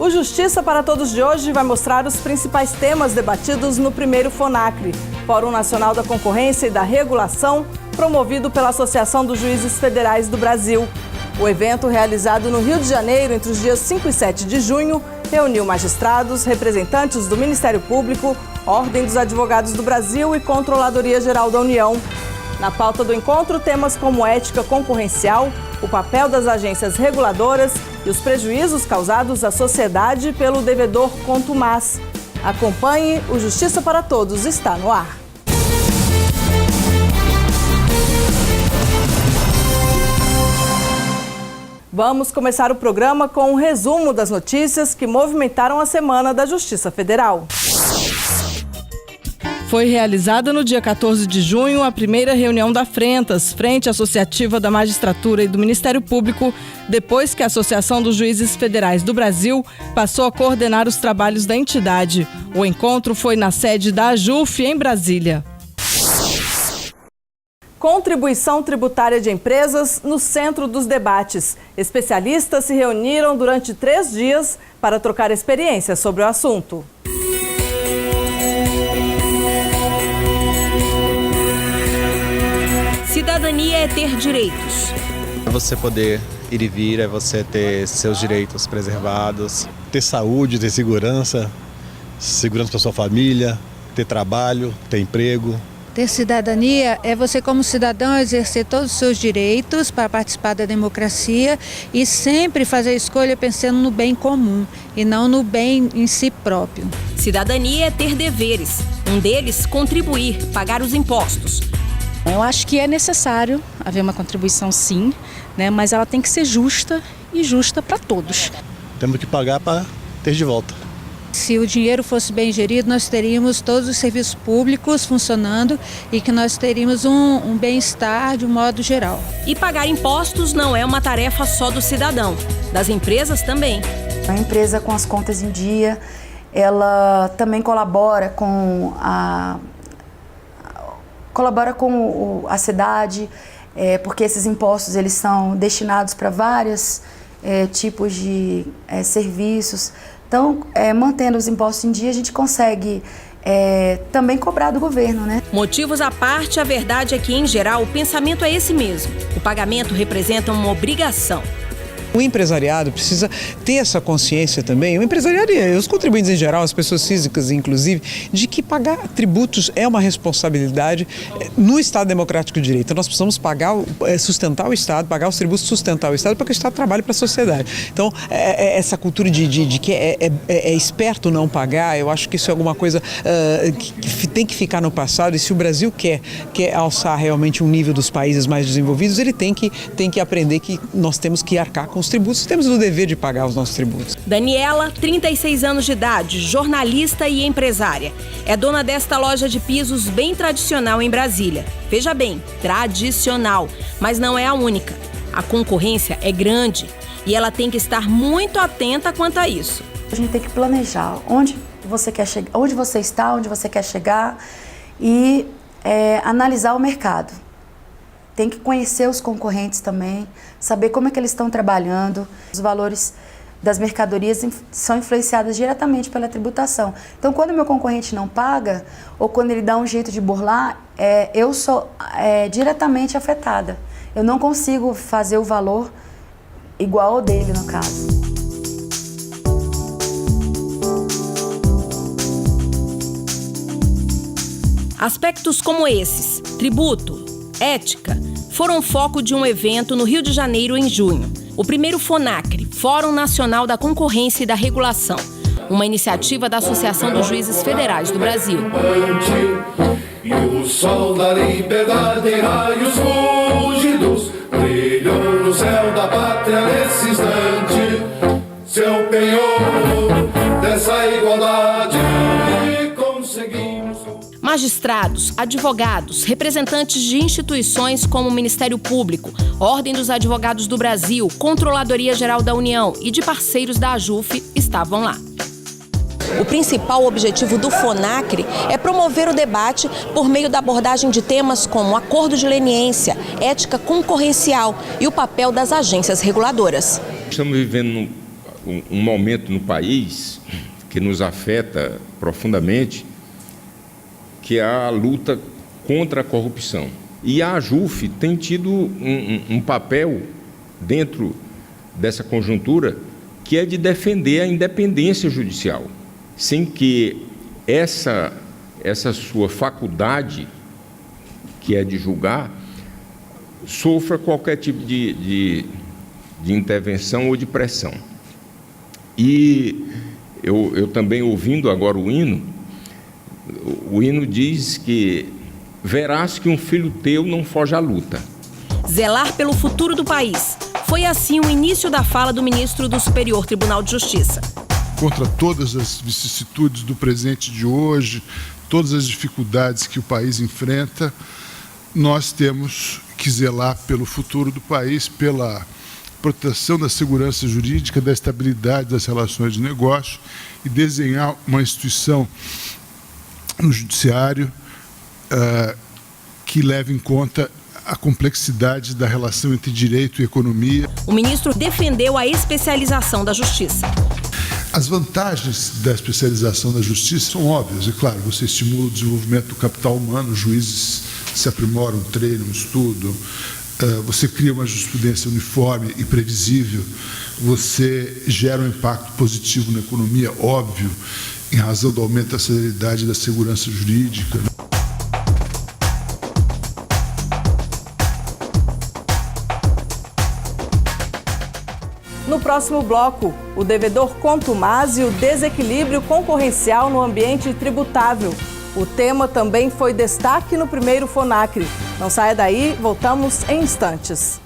O Justiça para Todos de hoje vai mostrar os principais temas debatidos no primeiro FONACRE, Fórum Nacional da Concorrência e da Regulação, promovido pela Associação dos Juízes Federais do Brasil. O evento, realizado no Rio de Janeiro entre os dias 5 e 7 de junho, reuniu magistrados, representantes do Ministério Público, Ordem dos Advogados do Brasil e Controladoria Geral da União. Na pauta do encontro, temas como ética concorrencial, o papel das agências reguladoras e os prejuízos causados à sociedade pelo devedor contumaz. Acompanhe, o Justiça para Todos está no ar. Vamos começar o programa com um resumo das notícias que movimentaram a Semana da Justiça Federal. Foi realizada no dia 14 de junho a primeira reunião da Frentas, Frente Associativa da Magistratura e do Ministério Público, depois que a Associação dos Juízes Federais do Brasil passou a coordenar os trabalhos da entidade. O encontro foi na sede da AJUF, em Brasília. Contribuição tributária de empresas no centro dos debates. Especialistas se reuniram durante 3 dias para trocar experiências sobre o assunto. Cidadania é ter direitos. É você poder ir e vir, é você ter seus direitos preservados. Ter saúde, ter segurança para sua família, ter trabalho, ter emprego. Ter cidadania é você, como cidadão, exercer todos os seus direitos para participar da democracia e sempre fazer a escolha pensando no bem comum e não no bem em si próprio. Cidadania é ter deveres. Um deles, contribuir, pagar os impostos. Eu acho que é necessário haver uma contribuição, sim, né, mas ela tem que ser justa e justa para todos. Temos que pagar para ter de volta. Se o dinheiro fosse bem gerido, nós teríamos todos os serviços públicos funcionando e que nós teríamos um bem-estar de um modo geral. E pagar impostos não é uma tarefa só do cidadão, das empresas também. A empresa com as contas em dia, ela também colabora com a cidade, porque esses impostos eles são destinados para vários tipos de serviços. Então, mantendo os impostos em dia, a gente consegue também cobrar do governo, né? Motivos à parte, a verdade é que, em geral, o pensamento é esse mesmo. O pagamento representa uma obrigação. O empresariado precisa ter essa consciência também, o empresariado e os contribuintes em geral, as pessoas físicas inclusive, de que pagar tributos é uma responsabilidade no Estado Democrático de Direito. Então nós precisamos sustentar o Estado, pagar os tributos, sustentar o Estado para que o Estado trabalhe para a sociedade. Então essa cultura de que é esperto não pagar, eu acho que isso é alguma coisa que tem que ficar no passado, e se o Brasil quer alçar realmente um nível dos países mais desenvolvidos, ele tem que aprender que nós temos que arcar com os tributos, temos o dever de pagar os nossos tributos. Daniela, 36 anos de idade, jornalista e empresária. É dona desta loja de pisos bem tradicional em Brasília. Veja bem, tradicional, mas não é a única. A concorrência é grande e ela tem que estar muito atenta quanto a isso. A gente tem que planejar onde você quer chegar, onde você está, onde você quer chegar e analisar o mercado. Tem que conhecer os concorrentes também, saber como é que eles estão trabalhando. Os valores das mercadorias são influenciados diretamente pela tributação. Então, quando o meu concorrente não paga, ou quando ele dá um jeito de burlar, eu sou diretamente afetada. Eu não consigo fazer o valor igual ao dele, no caso. Aspectos como esses, tributo, ética, foram foco de um evento no Rio de Janeiro em junho. O primeiro FONACRE, Fórum Nacional da Concorrência e da Regulação, uma iniciativa da Associação dos Juízes Federais do Brasil. E o sol da liberdade em raios fúlgidos brilhou no céu da pátria nesse instante. Seu penhor dessa igualdade conseguimos. Magistrados, advogados, representantes de instituições como o Ministério Público, Ordem dos Advogados do Brasil, Controladoria Geral da União e de parceiros da AJUF estavam lá. O principal objetivo do FONACRE é promover o debate por meio da abordagem de temas como acordo de leniência, ética concorrencial e o papel das agências reguladoras. Estamos vivendo um momento no país que nos afeta profundamente, que é a luta contra a corrupção. E a AJUF tem tido um papel dentro dessa conjuntura que é de defender a independência judicial, sem que essa sua faculdade, que é de julgar, sofra qualquer tipo de intervenção ou de pressão. E eu também, ouvindo agora o hino diz que verás que um filho teu não foge à luta. Zelar pelo futuro do país. Foi assim o início da fala do ministro do Superior Tribunal de Justiça. Contra todas as vicissitudes do presente de hoje, todas as dificuldades que o país enfrenta, nós temos que zelar pelo futuro do país, pela proteção da segurança jurídica, da estabilidade das relações de negócio e desenhar uma instituição no judiciário que leve em conta a complexidade da relação entre direito e economia. O ministro defendeu a especialização da justiça. As vantagens da especialização da justiça são óbvias. É claro, você estimula o desenvolvimento do capital humano, os juízes se aprimoram, treinam, estudam, você cria uma jurisprudência uniforme e previsível, você gera um impacto positivo na economia, óbvio, em razão do aumento da celeridade da segurança jurídica. No próximo bloco, o devedor contumaz e o desequilíbrio concorrencial no ambiente tributável. O tema também foi destaque no primeiro FONACRI. Não saia daí, voltamos em instantes.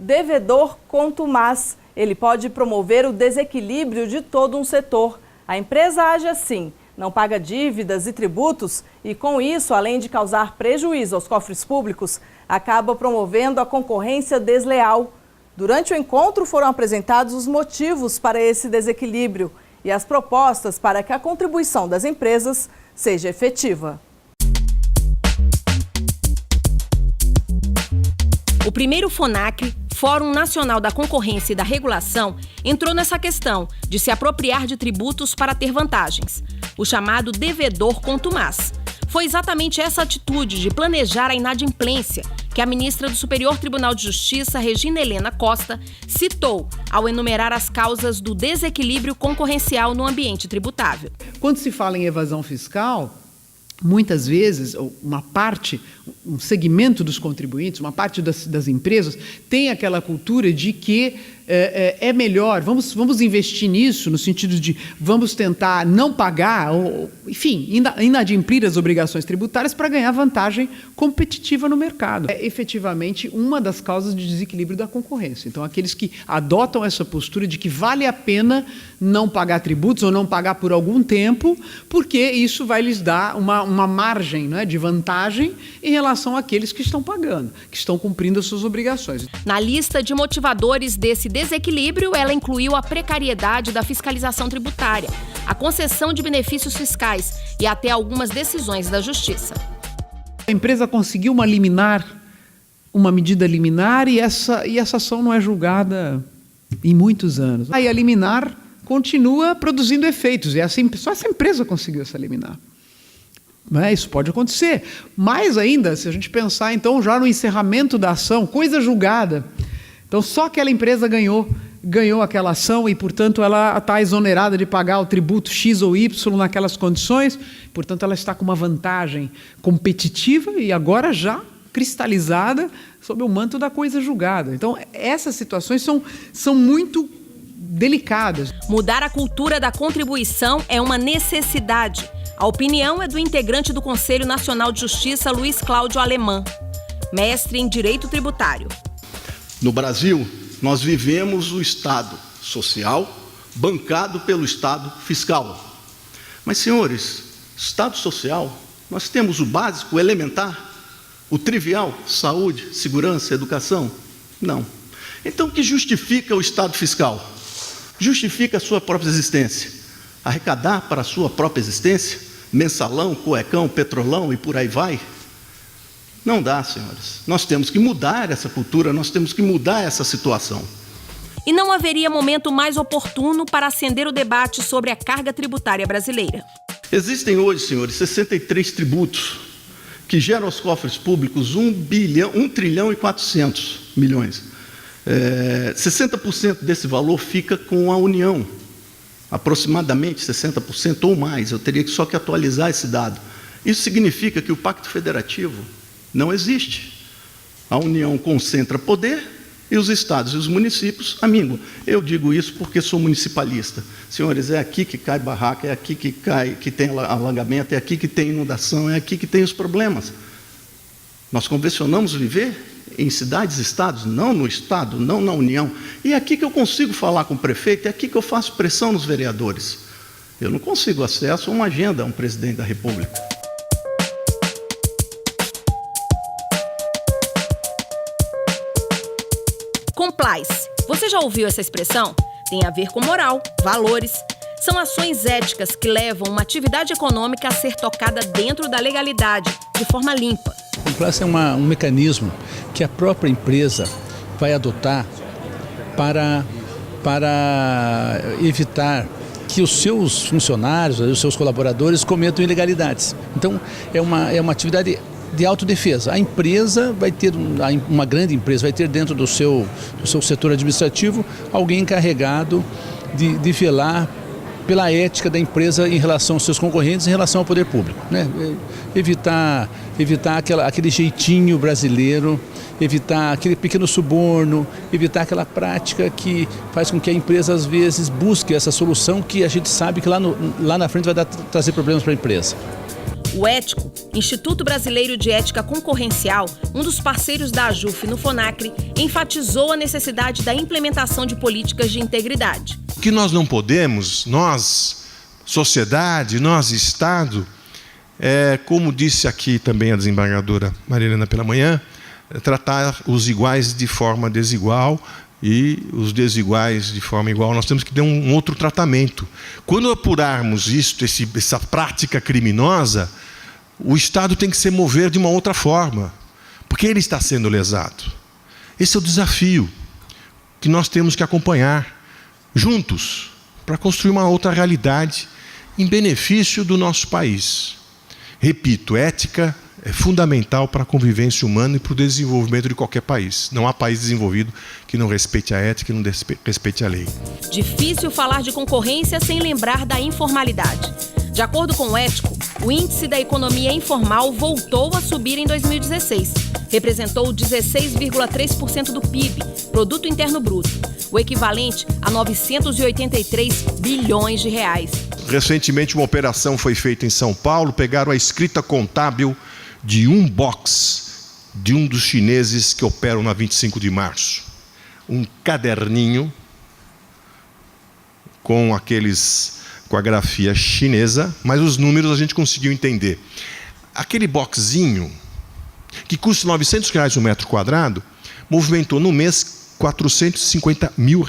Devedor contumaz. Ele pode promover o desequilíbrio de todo um setor. A empresa age assim, não paga dívidas e tributos e, com isso, além de causar prejuízo aos cofres públicos, acaba promovendo a concorrência desleal. Durante o encontro foram apresentados os motivos para esse desequilíbrio e as propostas para que a contribuição das empresas seja efetiva. O primeiro FONACRI, Fórum Nacional da Concorrência e da Regulação, entrou nessa questão de se apropriar de tributos para ter vantagens, o chamado devedor contumaz. Foi exatamente essa atitude de planejar a inadimplência que a ministra do Superior Tribunal de Justiça, Regina Helena Costa, citou ao enumerar as causas do desequilíbrio concorrencial no ambiente tributável. Quando se fala em evasão fiscal, muitas vezes, um segmento dos contribuintes, uma parte das empresas, tem aquela cultura de que é melhor, vamos investir nisso, no sentido de vamos tentar não pagar, ou, enfim, inadimplir as obrigações tributárias para ganhar vantagem competitiva no mercado. É efetivamente uma das causas de desequilíbrio da concorrência. Então, aqueles que adotam essa postura de que vale a pena não pagar tributos ou não pagar por algum tempo, porque isso vai lhes dar uma margem, né, de vantagem em relação àqueles que estão pagando, que estão cumprindo as suas obrigações. Na lista de motivadores desse desequilíbrio, ela incluiu a precariedade da fiscalização tributária, a concessão de benefícios fiscais e até algumas decisões da Justiça. A empresa conseguiu uma medida liminar e essa ação não é julgada em muitos anos. Aí a liminar continua produzindo efeitos e só essa empresa conseguiu essa liminar. Isso pode acontecer. Mais ainda, se a gente pensar então já no encerramento da ação, coisa julgada. Então só aquela empresa ganhou aquela ação e, portanto, ela está exonerada de pagar o tributo X ou Y naquelas condições, portanto, ela está com uma vantagem competitiva e agora já cristalizada sob o manto da coisa julgada. Então, essas situações são muito delicadas. Mudar a cultura da contribuição é uma necessidade. A opinião é do integrante do Conselho Nacional de Justiça, Luiz Cláudio Alemã, mestre em Direito Tributário. No Brasil, nós vivemos o Estado social bancado pelo Estado fiscal. Mas, senhores, Estado social, nós temos o básico, o elementar, o trivial, saúde, segurança, educação? Não. Então, o que justifica o Estado fiscal? Justifica a sua própria existência. Arrecadar para a sua própria existência, mensalão, cuecão, petrolão e por aí vai? Não dá, senhores. Nós temos que mudar essa cultura, nós temos que mudar essa situação. E não haveria momento mais oportuno para acender o debate sobre a carga tributária brasileira. Existem hoje, senhores, 63 tributos que geram aos cofres públicos 1 trilhão e 400 milhões. 60% desse valor fica com a União, aproximadamente 60% ou mais. Eu teria só que atualizar esse dado. Isso significa que o Pacto Federativo não existe. A União concentra poder e os estados e os municípios amingam. Eu digo isso porque sou municipalista. Senhores, é aqui que cai barraca, é aqui que tem alagamento, é aqui que tem inundação, é aqui que tem os problemas. Nós convencionamos viver em cidades e estados, não no estado, não na União. E é aqui que eu consigo falar com o prefeito, é aqui que eu faço pressão nos vereadores. Eu não consigo acesso a uma agenda a um presidente da República. Compliance. Você já ouviu essa expressão? Tem a ver com moral, valores. São ações éticas que levam uma atividade econômica a ser tocada dentro da legalidade, de forma limpa. Compliance é um mecanismo que a própria empresa vai adotar para evitar que os seus funcionários, os seus colaboradores cometam ilegalidades. Então, é uma atividade de autodefesa. A empresa vai ter, uma grande empresa vai ter dentro do seu setor administrativo alguém encarregado de velar pela ética da empresa em relação aos seus concorrentes, em relação ao poder público, né? Evitar aquele jeitinho brasileiro, evitar aquele pequeno suborno, evitar aquela prática que faz com que a empresa às vezes busque essa solução que a gente sabe que lá na frente vai trazer problemas para a empresa. O Ético, Instituto Brasileiro de Ética Concorrencial, um dos parceiros da AJUF no FONACRI, enfatizou a necessidade da implementação de políticas de integridade. O que nós não podemos, nós, sociedade, nós, Estado, como disse aqui também a desembargadora Maria Helena pela manhã, tratar os iguais de forma desigual e os desiguais de forma igual. Nós temos que dar um outro tratamento. Quando apurarmos essa prática criminosa, o Estado tem que se mover de uma outra forma, porque ele está sendo lesado. Esse é o desafio que nós temos que acompanhar juntos para construir uma outra realidade em benefício do nosso país. Repito, ética é fundamental para a convivência humana e para o desenvolvimento de qualquer país. Não há país desenvolvido que não respeite a ética e não respeite a lei. Difícil falar de concorrência sem lembrar da informalidade. De acordo com o Ético, o índice da economia informal voltou a subir em 2016. Representou 16,3% do PIB, Produto Interno Bruto, o equivalente a 983 bilhões de reais. Recentemente, uma operação foi feita em São Paulo, pegaram a escrita contábil de um box de um dos chineses que operam na 25 de março. Um caderninho com a grafia chinesa, mas os números a gente conseguiu entender. Aquele boxinho, que custa R$900 um metro quadrado, movimentou no mês R$450 mil.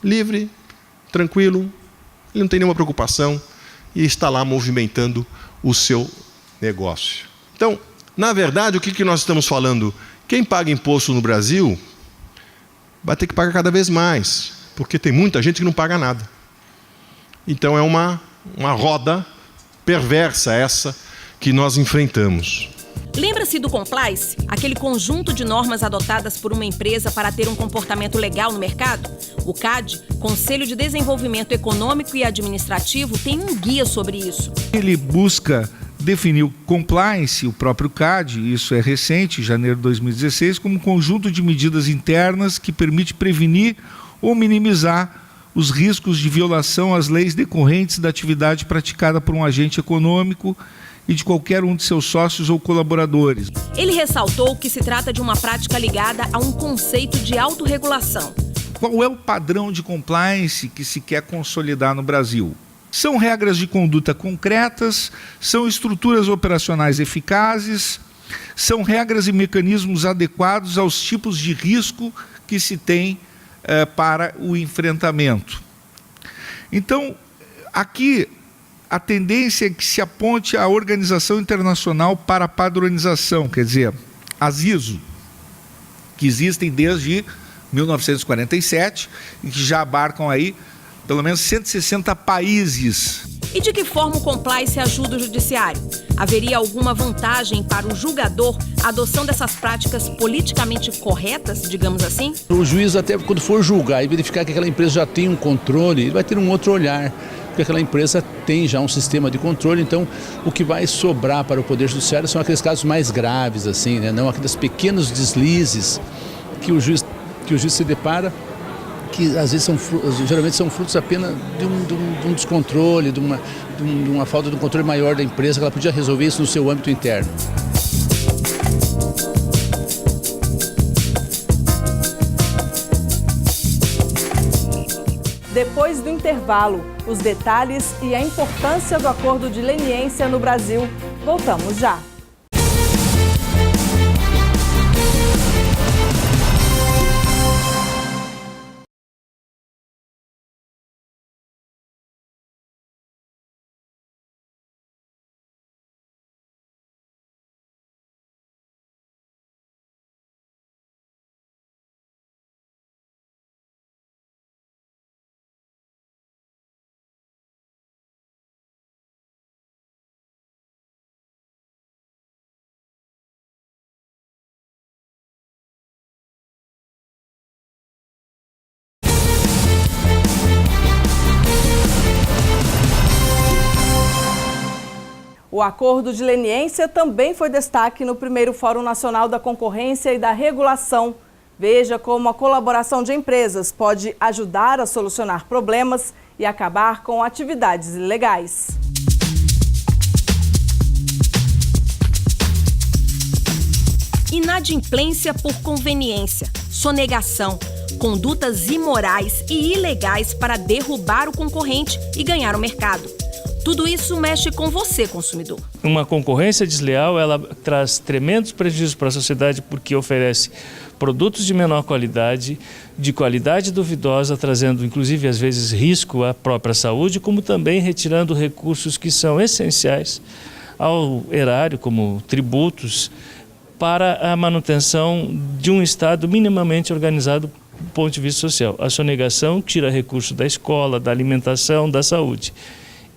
Livre, tranquilo, ele não tem nenhuma preocupação e está lá movimentando o seu negócio. Então, na verdade, o que nós estamos falando? Quem paga imposto no Brasil vai ter que pagar cada vez mais, porque tem muita gente que não paga nada. Então, é uma roda perversa essa que nós enfrentamos. Lembra-se do Compliance, aquele conjunto de normas adotadas por uma empresa para ter um comportamento legal no mercado? O CAD, Conselho de Desenvolvimento Econômico e Administrativo, tem um guia sobre isso. Ele busca definir o compliance, o próprio CAD, isso é recente, janeiro de 2016, como um conjunto de medidas internas que permite prevenir ou minimizar os riscos de violação às leis decorrentes da atividade praticada por um agente econômico e de qualquer um de seus sócios ou colaboradores. Ele ressaltou que se trata de uma prática ligada a um conceito de autorregulação. Qual é o padrão de compliance que se quer consolidar no Brasil? São regras de conduta concretas, são estruturas operacionais eficazes, são regras e mecanismos adequados aos tipos de risco que se tem para o enfrentamento. Então, aqui a tendência é que se aponte a Organização Internacional para a Padronização, quer dizer, as ISO, que existem desde 1947 e que já abarcam aí pelo menos 160 países. E de que forma o compliance ajuda o judiciário? Haveria alguma vantagem para o julgador a adoção dessas práticas politicamente corretas, digamos assim? O juiz, até quando for julgar e verificar que aquela empresa já tem um controle, ele vai ter um outro olhar, porque aquela empresa tem já um sistema de controle. Então, o que vai sobrar para o Poder Judiciário são aqueles casos mais graves, assim, né? Não aqueles pequenos deslizes que o juiz se depara, que às vezes geralmente são frutos apenas de um descontrole, de uma falta de um controle maior da empresa, que ela podia resolver isso no seu âmbito interno. Depois do intervalo, os detalhes e a importância do acordo de leniência no Brasil. Voltamos já. O acordo de leniência também foi destaque no primeiro Fórum Nacional da Concorrência e da Regulação. Veja como a colaboração de empresas pode ajudar a solucionar problemas e acabar com atividades ilegais. Inadimplência por conveniência, sonegação, condutas imorais e ilegais para derrubar o concorrente e ganhar o mercado. Tudo isso mexe com você, consumidor. Uma concorrência desleal, ela traz tremendos prejuízos para a sociedade porque oferece produtos de menor qualidade, de qualidade duvidosa, trazendo inclusive às vezes risco à própria saúde, como também retirando recursos que são essenciais ao erário, como tributos, para a manutenção de um Estado minimamente organizado do ponto de vista social. A sonegação tira recursos da escola, da alimentação, da saúde.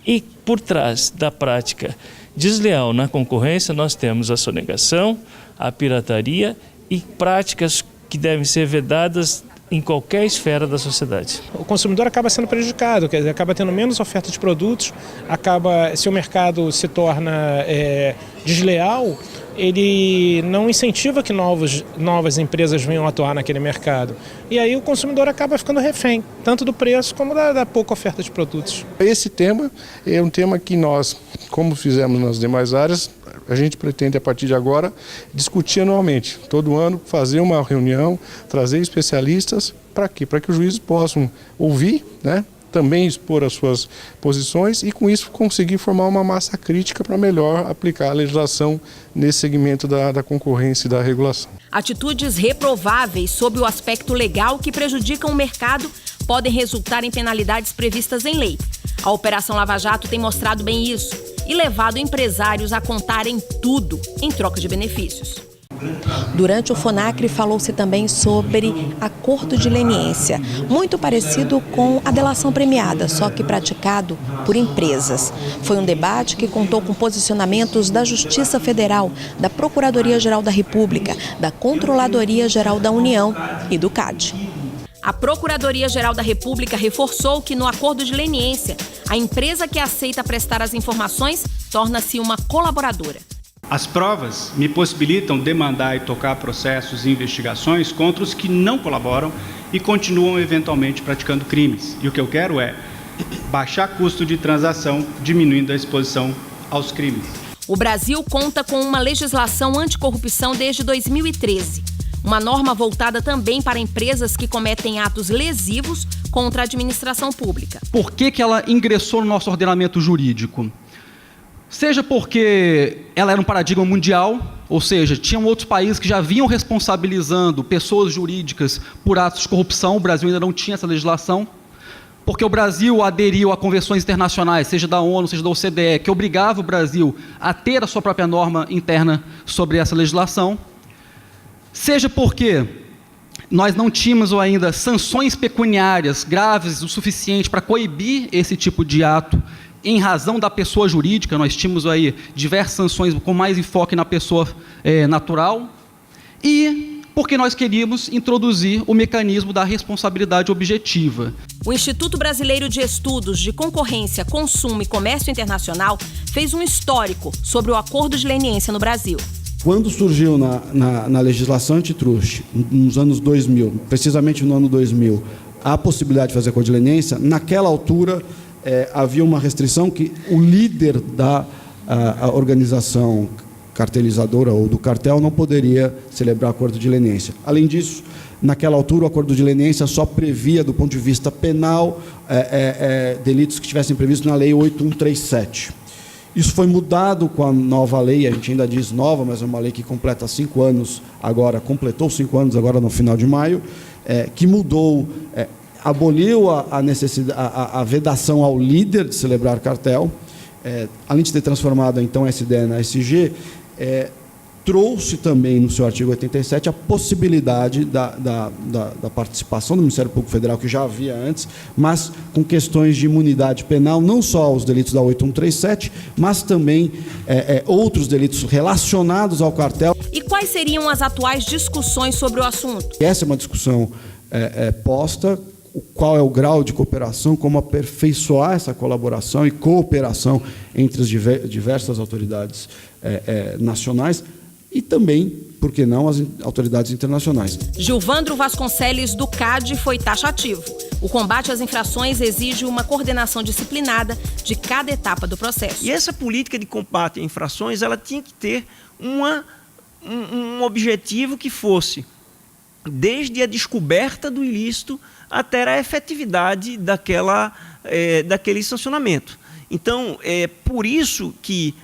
E por trás da prática desleal na concorrência, nós temos a sonegação, a pirataria e práticas que devem ser vedadas em qualquer esfera da sociedade. O consumidor acaba sendo prejudicado, quer dizer, acaba tendo menos oferta de produtos, se o mercado se torna desleal, ele não incentiva que novas empresas venham atuar naquele mercado. E aí o consumidor acaba ficando refém, tanto do preço como da pouca oferta de produtos. Esse tema é um tema que nós, como fizemos nas demais áreas, a gente pretende a partir de agora discutir anualmente. Todo ano fazer uma reunião, trazer especialistas, para quê? Para que os juízes possam ouvir, né? Também expor as suas posições e com isso conseguir formar uma massa crítica para melhor aplicar a legislação nesse segmento da concorrência e da regulação. Atitudes reprováveis sob o aspecto legal que prejudicam o mercado podem resultar em penalidades previstas em lei. A Operação Lava Jato tem mostrado bem isso e levado empresários a contarem tudo em troca de benefícios. Durante o FONACRI falou-se também sobre acordo de leniência, muito parecido com a delação premiada, só que praticado por empresas. Foi um debate que contou com posicionamentos da Justiça Federal, da Procuradoria-Geral da República, da Controladoria-Geral da União e do CAD. A Procuradoria-Geral da República reforçou que no acordo de leniência, a empresa que aceita prestar as informações torna-se uma colaboradora. As provas me possibilitam demandar e tocar processos e investigações contra os que não colaboram e continuam eventualmente praticando crimes. E o que eu quero é baixar custo de transação, diminuindo a exposição aos crimes. O Brasil conta com uma legislação anticorrupção desde 2013. Uma norma voltada também para empresas que cometem atos lesivos contra a administração pública. Por que ela ingressou no nosso ordenamento jurídico? Seja porque ela era um paradigma mundial, ou seja, tinham outros países que já vinham responsabilizando pessoas jurídicas por atos de corrupção, o Brasil ainda não tinha essa legislação, porque o Brasil aderiu a convenções internacionais, seja da ONU, seja da OCDE, que obrigava o Brasil a ter a sua própria norma interna sobre essa legislação, seja porque nós não tínhamos ainda sanções pecuniárias graves o suficiente para coibir esse tipo de ato em razão da pessoa jurídica. Nós tínhamos aí diversas sanções com mais enfoque na pessoa natural, e porque nós queríamos introduzir o mecanismo da responsabilidade objetiva. O Instituto Brasileiro de Estudos de Concorrência, Consumo e Comércio Internacional fez um histórico sobre o acordo de leniência no Brasil. Quando surgiu na legislação antitruste, nos anos 2000, precisamente no ano 2000, a possibilidade de fazer acordo de leniência, naquela altura havia uma restrição que o líder da organização cartelizadora ou do cartel não poderia celebrar acordo de leniência. Além disso, naquela altura, o acordo de leniência só previa, do ponto de vista penal, delitos que estivessem previstos na Lei 8137. Isso foi mudado com a nova lei, a gente ainda diz nova, mas é uma lei que completa 5 anos agora, completou 5 anos agora no final de maio, que mudou, aboliu a vedação ao líder de celebrar cartel, além de ter transformado então a SDE na SG, trouxe também no seu artigo 87 a possibilidade da participação do Ministério Público Federal, que já havia antes, mas com questões de imunidade penal, não só aos delitos da 8137, mas também outros delitos relacionados ao cartel. E quais seriam as atuais discussões sobre o assunto? Essa é uma discussão posta, qual é o grau de cooperação, como aperfeiçoar essa colaboração e cooperação entre as diversas autoridades nacionais e também, por que não, as autoridades internacionais. Gilvandro Vasconcelos, do CAD, foi taxativo. O combate às infrações exige uma coordenação disciplinada de cada etapa do processo. E essa política de combate a infrações, ela tinha que ter um objetivo que fosse, desde a descoberta do ilícito até a efetividade daquele sancionamento. Então, é por isso que,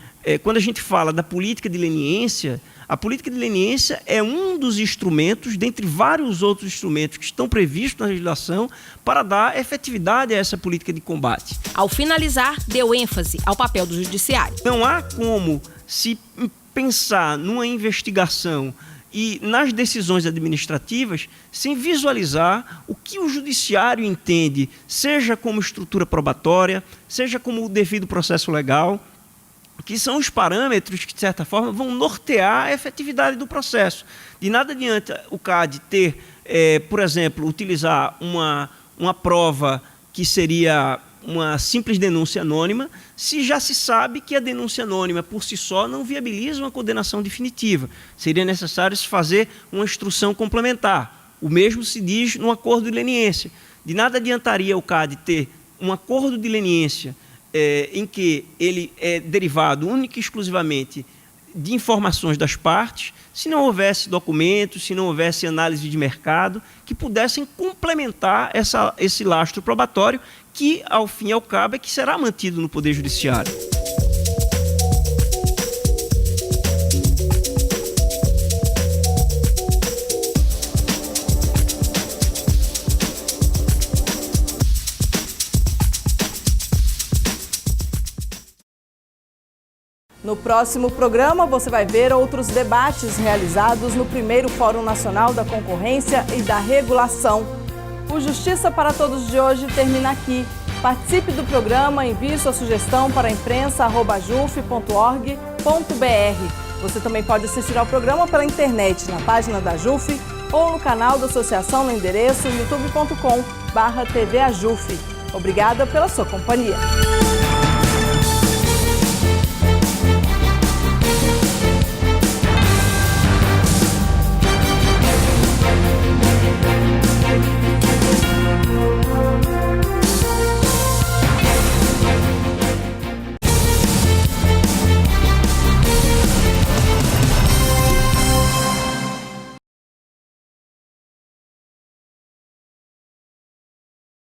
quando a gente fala da política de leniência, a política de leniência é um dos instrumentos, dentre vários outros instrumentos que estão previstos na legislação, para dar efetividade a essa política de combate. Ao finalizar, deu ênfase ao papel do judiciário. Não há como se pensar numa investigação e nas decisões administrativas sem visualizar o que o judiciário entende, seja como estrutura probatória, seja como o devido processo legal, que são os parâmetros que, de certa forma, vão nortear a efetividade do processo. De nada adianta o CAD ter, por exemplo, utilizar uma prova que seria uma simples denúncia anônima, se já se sabe que a denúncia anônima, por si só, não viabiliza uma condenação definitiva. Seria necessário se fazer uma instrução complementar. O mesmo se diz no acordo de leniência. De nada adiantaria o CAD ter um acordo de leniência em que ele é derivado única e exclusivamente de informações das partes, se não houvesse documentos, se não houvesse análise de mercado, que pudessem complementar esse lastro probatório, que, ao fim e ao cabo, é que será mantido no Poder Judiciário. No próximo programa, você vai ver outros debates realizados no primeiro Fórum Nacional da Concorrência e da Regulação. O Justiça para Todos de hoje termina aqui. Participe do programa, envie sua sugestão para imprensa@juf.org.br. Você também pode assistir ao programa pela internet, na página da JUF ou no canal da associação no endereço youtube.com/tvajuf. Obrigada pela sua companhia.